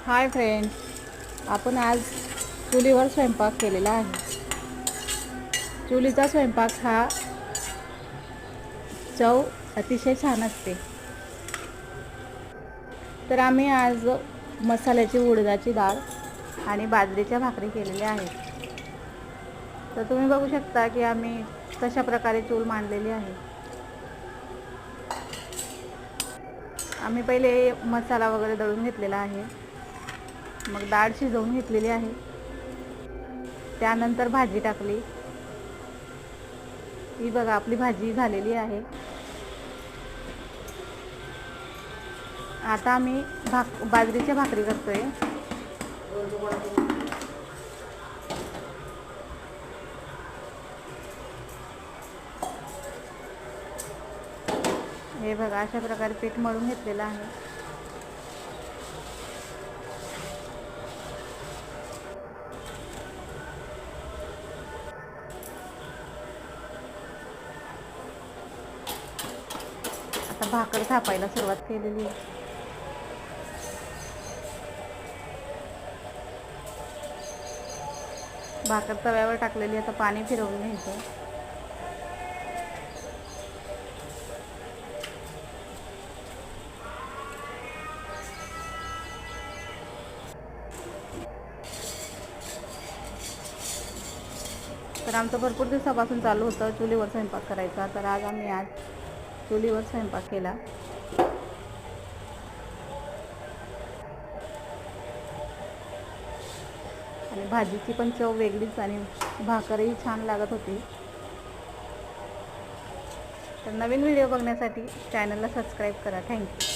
Hi friends, आपण आज चुलीवर स्वयंपाक केलेला आहे. चुलीचा स्वयंपाक हा चव अतिशय छान असते. तर आम्ही आज मसाल्याची उडदाची डाळ आणि बाजरीच्या भाकरी केलेल्या आहेत. तर तुम्ही बघू शकता की आम्ही कशा प्रकारे चूल मांडलेली आहे. आम्ही पहिले मसाला वगैरे दळून घेतलेला आहे, मग डाळ शिजवून घेतलेली आहे, त्यानंतर भाजी टाकली. ही बघा आपली भाजी झालेली आहे. आता आम्ही बाजरीच्या भाकरी करतोय. हे बघा अशा प्रकारे पीठ मळून घेतलेलं आहे. आता भाकर थापायला सुरुवात केलेली आहे. भाकर तव्यावर टाकलेली. आता पाणी फिरवून घ्यायचं. तर आमचं भरपूर दिवसापासून चालू होतं चुलीवर स्वयंपाक करायचा. तर आम्ही चुलीवर स्वयंपाक केला. आणि भाजीची पण चव वेगळीच आणि भाकरही छान लागत होती. तर नवीन व्हिडिओ बघण्यासाठी चॅनलला सबस्क्राईब करा. थँक्यू.